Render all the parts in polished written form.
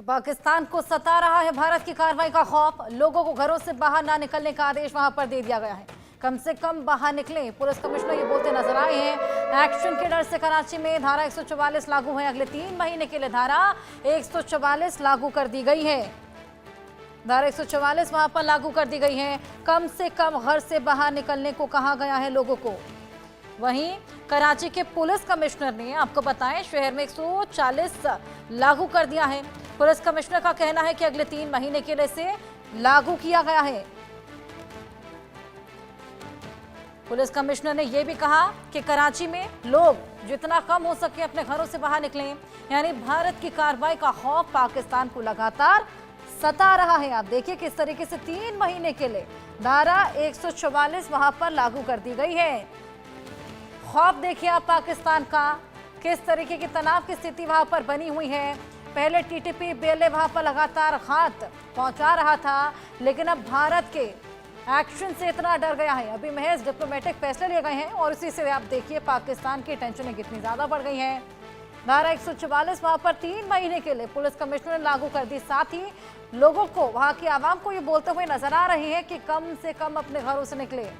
तो पाकिस्तान को सता रहा है भारत की कार्रवाई का खौफ। लोगों को घरों से बाहर ना निकलने का आदेश वहां पर दे दिया गया है। कम से कम बाहर निकलें, पुलिस कमिश्नर ये बोलते नजर आए हैं। एक्शन के डर से कराची में धारा 144 लागू है। अगले 3 महीने के लिए धारा 144 लागू कर दी गई है। धारा 144 वहां पर लागू कर दी गई है। कम से कम घर से बाहर निकलने को कहा गया है लोगों को। वहीं कराची के पुलिस कमिश्नर ने आपको बताएं शहर में 140 लागू कर दिया है। पुलिस कमिश्नर का कहना है कि अगले 3 महीने के लिए इसे लागू किया गया है। पुलिस कमिश्नर ने यह भी कहा कि कराची में लोग जितना कम हो सके अपने घरों से बाहर निकलें। यानी भारत की कार्रवाई का खौफ पाकिस्तान को लगातार सता रहा है। आप देखिए किस तरीके से 3 महीने के लिए धारा 144 वहां पर लागू कर दी गई है। खौफ देखिए आप पाकिस्तान का, किस तरीके की तनाव की स्थिति वहां पर बनी हुई है। पहले टीटीपी बेले वहां पर लगातार घात पहुंचा रहा था, लेकिन अब भारत के एक्शन से इतना डर गया है। अभी महज डिप्लोमेटिक फैसले लिए गए हैं और इसी से आप देखिए पाकिस्तान की टेंशनें कितनी ज्यादा बढ़ गई हैं। धारा 144 वहां पर 3 महीने के लिए पुलिस कमिश्नर ने लागू कर दी। साथ ही लोगों को, वहां की आवाम को ये बोलते हुए नजर आ रहे हैं कि कम से कम अपने घरों से निकले,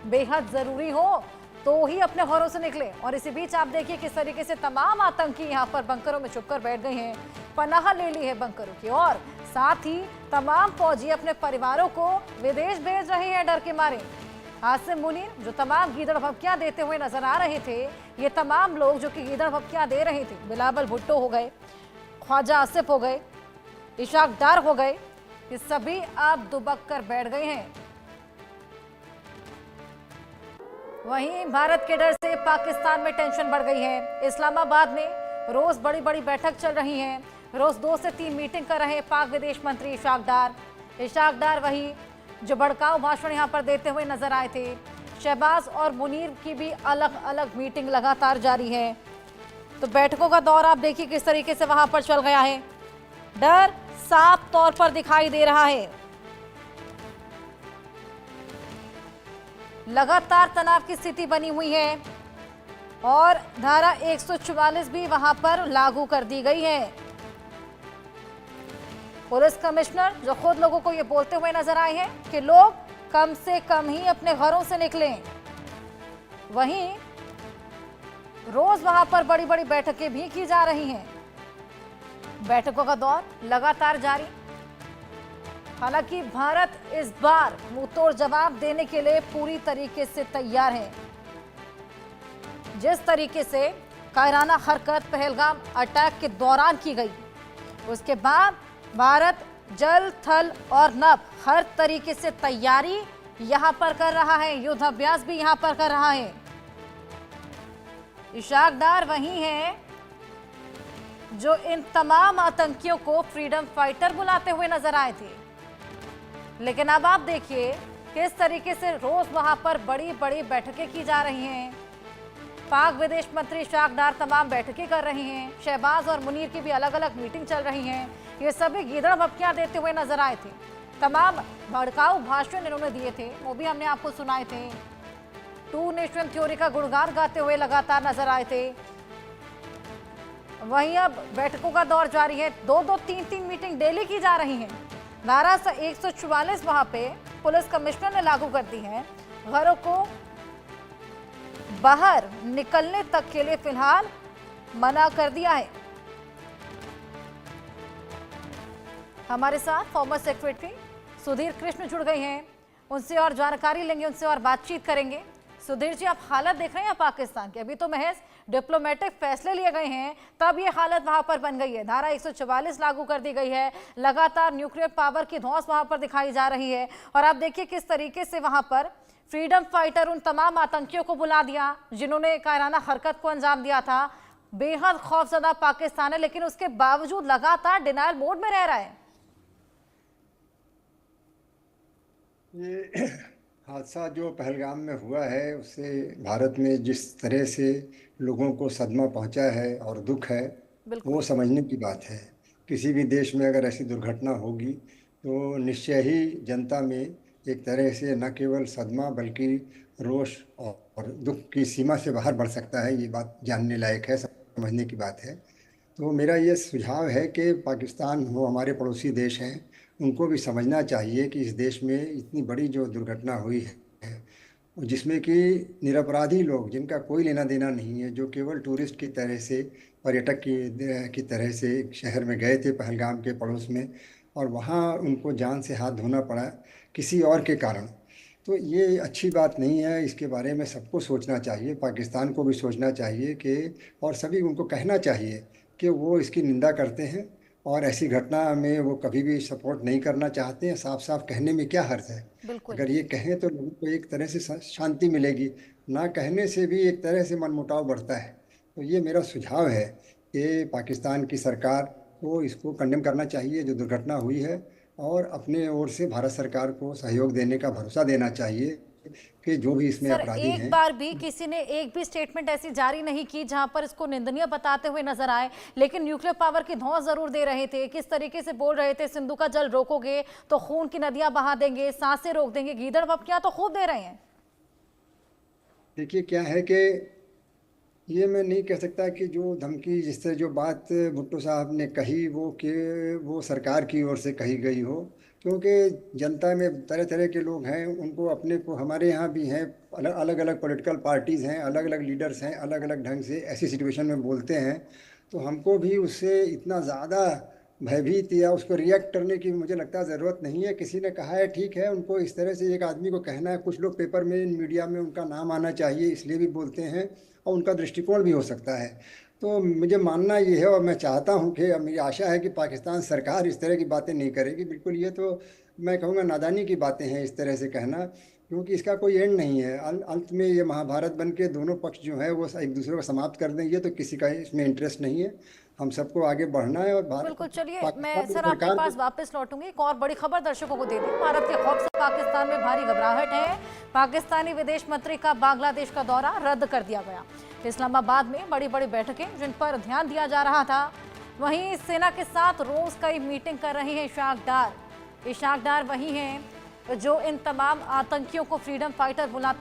बेहद जरूरी हो तो ही अपने घरों से निकले। और इसी बीच आप देखिए किस तरीके से तमाम आतंकी यहाँ पर बंकरों में छुपकर बैठ गए हैं, पनाह ले ली है बंकरों की। और साथ ही तमाम फौजी अपने परिवारों को विदेश भेज रहे हैं डर के मारे। आसिम मुनीर जो तमाम गीदड़ भपकियां देते हुए नजर आ रहे थे, ये तमाम लोग जो कि गीदड़ भपकियां दे रहे थे, बिलावल भुट्टो हो गए, ख्वाजा आसिफ हो गए, इशाक डार हो गए, ये सभी अब दुबक कर बैठ गए हैं। वहीं भारत के डर से पाकिस्तान में टेंशन बढ़ गई है। इस्लामाबाद में रोज बड़ी बड़ी बैठक चल रही है। रोज 2 से 3 मीटिंग कर रहे पाक विदेश मंत्री इशाक डार वही जो भड़काऊ भाषण यहां पर देते हुए नजर आए थे। शहबाज और मुनीर की भी अलग अलग मीटिंग लगातार जारी है। तो बैठकों का दौर आप देखिए किस तरीके से वहां पर चल गया है। डर साफ तौर पर दिखाई दे रहा है। लगातार तनाव की स्थिति बनी हुई है और धारा 144 भी वहां पर लागू कर दी गई है। पुलिस कमिश्नर जो खुद लोगों को ये बोलते हुए नजर आए हैं कि लोग कम से कम ही अपने घरों से निकलें। वहीं रोज वहां पर बड़ी बड़ी बैठकें भी की जा रही हैं। बैठकों का दौर लगातार जारी। हालांकि भारत इस बार मुंहतोड़ जवाब देने के लिए पूरी तरीके से तैयार है। जिस तरीके से कायराना हरकत पहलगाम अटैक के दौरान की गई, उसके बाद भारत जल, थल और नभ हर तरीके से तैयारी यहां पर कर रहा है। युद्ध अभ्यास भी यहां पर कर रहा है। इशाक डार वही है जो इन तमाम आतंकियों को फ्रीडम फाइटर बुलाते हुए नजर आए थे। लेकिन अब आप देखिए किस तरीके से रोज वहां पर बड़ी बड़ी बैठकें की जा रही हैं। पाक विदेश मंत्री इशाक डार तमाम बैठकें कर रहे हैं। शहबाज और मुनीर की भी अलग अलग मीटिंग चल रही हैं। ये सभी गीदड़ भपकियां देते हुए नजर आए थे। तमाम भड़काऊ भाषण इन्होंने दिए थे, वो भी हमने आपको सुनाए थे। 2 नेशन थ्योरी का गुणगान गाते हुए लगातार नजर आए थे। वहीं अब बैठकों का दौर जारी है। 2-2, 3-3 मीटिंग डेली की जा रही हैं। धारा 144 वहां पे पुलिस कमिश्नर ने लागू कर दी है। घरों को बाहर निकलने तक के लिए फिलहाल मना कर दिया है। हमारे साथ फॉर्मर सेक्रेटरी सुधीर कृष्ण जुड़ गए हैं, उनसे और जानकारी लेंगे, उनसे और बातचीत करेंगे। सुधीर जी, आप हालत देख रहे हैं पाकिस्तान की, अभी तो महज डिप्लोमेटिक फैसले लिए गए हैं, तब ये हालत वहां पर बन गई है। धारा 144 लागू कर दी गई है। लगातार न्यूक्लियर पावर की धौंस वहां पर दिखाई जा रही है। और आप देखिए किस तरीके से वहां पर फ्रीडम फाइटर उन तमाम आतंकियों को बुला दिया जिन्होंने कायराना हरकत को अंजाम दिया था। बेहद खौफजदा पाकिस्तान है, लेकिन उसके बावजूद लगातार डिनायल मोड में रह रहा है। ये हादसा जो पहलगाम में हुआ है, उससे भारत में जिस तरह से लोगों को सदमा पहुंचा है और दुख है, वो समझने की बात है। किसी भी देश में अगर ऐसी दुर्घटना होगी तो निश्चय ही जनता में एक तरह से न केवल सदमा बल्कि रोष और दुख की सीमा से बाहर बढ़ सकता है। ये बात जानने लायक है, समझने की बात है। तो मेरा ये सुझाव है कि पाकिस्तान वो हमारे पड़ोसी देश हैं, उनको भी समझना चाहिए कि इस देश में इतनी बड़ी जो दुर्घटना हुई है, जिसमें कि निरपराधी लोग जिनका कोई लेना देना नहीं है, जो केवल टूरिस्ट की तरह से, पर्यटक की तरह से एक शहर में गए थे पहलगाम के पड़ोस में, और वहाँ उनको जान से हाथ धोना पड़ा किसी और के कारण। तो ये अच्छी बात नहीं है। इसके बारे में सबको सोचना चाहिए, पाकिस्तान को भी सोचना चाहिए कि, और सभी उनको कहना चाहिए कि वो इसकी निंदा करते हैं और ऐसी घटना में वो कभी भी सपोर्ट नहीं करना चाहते हैं। साफ साफ कहने में क्या हर्ज है? बिल्कुल। अगर ये कहें तो लोगों को एक तरह से शांति मिलेगी, ना कहने से भी एक तरह से मनमुटाव बढ़ता है। तो ये मेरा सुझाव है कि पाकिस्तान की सरकार को इसको कंडेम करना चाहिए जो दुर्घटना हुई है, और अपने ओर से भारत सरकार को सहयोग देने का भरोसा देना चाहिए कि जो भी इसमें सर, अपराधी एक हैं। बार भी किसी ने एक भी स्टेटमेंट ऐसी जारी नहीं की जहां पर इसको निंदनीय बताते हुए नजर आए, लेकिन न्यूक्लियर पावर की धौंस जरूर दे रहे थे। किस तरीके से बोल रहे थे, सिंधु का जल रोकोगे तो खून की नदियां बहा देंगे, सांसें रोक देंगे, गीदड़ बपकियां तो खूब दे रहे हैं। देखिए क्या है कि ये मैं नहीं कह सकता कि जो धमकी, जिस तरह जो बात भुट्टो साहब ने कही वो कि वो सरकार की ओर से कही गई हो, क्योंकि जनता में तरह तरह के लोग हैं। उनको अपने को, हमारे यहाँ भी हैं, अलग अलग पॉलिटिकल पार्टीज़ हैं, अलग अलग लीडर्स हैं, अलग अलग ढंग से ऐसी सिचुएशन में बोलते हैं। तो हमको भी उससे इतना ज़्यादा भयभीत या उसको रिएक्ट करने की मुझे लगता है ज़रूरत नहीं है। किसी ने कहा है, ठीक है, उनको इस तरह से एक आदमी को कहना है। कुछ लोग पेपर में, मीडिया में उनका नाम आना चाहिए इसलिए भी बोलते हैं, और उनका दृष्टिकोण भी हो सकता है। तो मुझे मानना ये है, और मैं चाहता हूँ कि, मेरी आशा है कि पाकिस्तान सरकार इस तरह की बातें नहीं करेगी। बिल्कुल, ये तो मैं कहूँगा नादानी की बातें हैं इस तरह से कहना, क्योंकि इसका कोई एंड नहीं है। अंत में ये महाभारत बन के दोनों पक्ष जो है वो एक दूसरे को समाप्त कर देंगे, तो किसी का इसमें इंटरेस्ट नहीं है। हम सबको आगे बढ़ना है, और बिल्कुल। चलिए, मैं पाकिस्तान की सर आपके सरकार पास वापस लौटूंगी। एक और बड़ी खबर दर्शकों को दे दी। भारत के खौफ से पाकिस्तान में भारी घबराहट है। पाकिस्तानी विदेश मंत्री का बांग्लादेश का दौरा रद्द कर दिया गया। इस्लामाबाद में बड़ी बड़ी बैठकें जिन पर ध्यान दिया जा रहा था, वहीं सेना के साथ रोज कई मीटिंग कर रहे हैं इशाक डार। इशाक डार वही हैं जो इन तमाम आतंकियों को फ्रीडम फाइटर बुलाते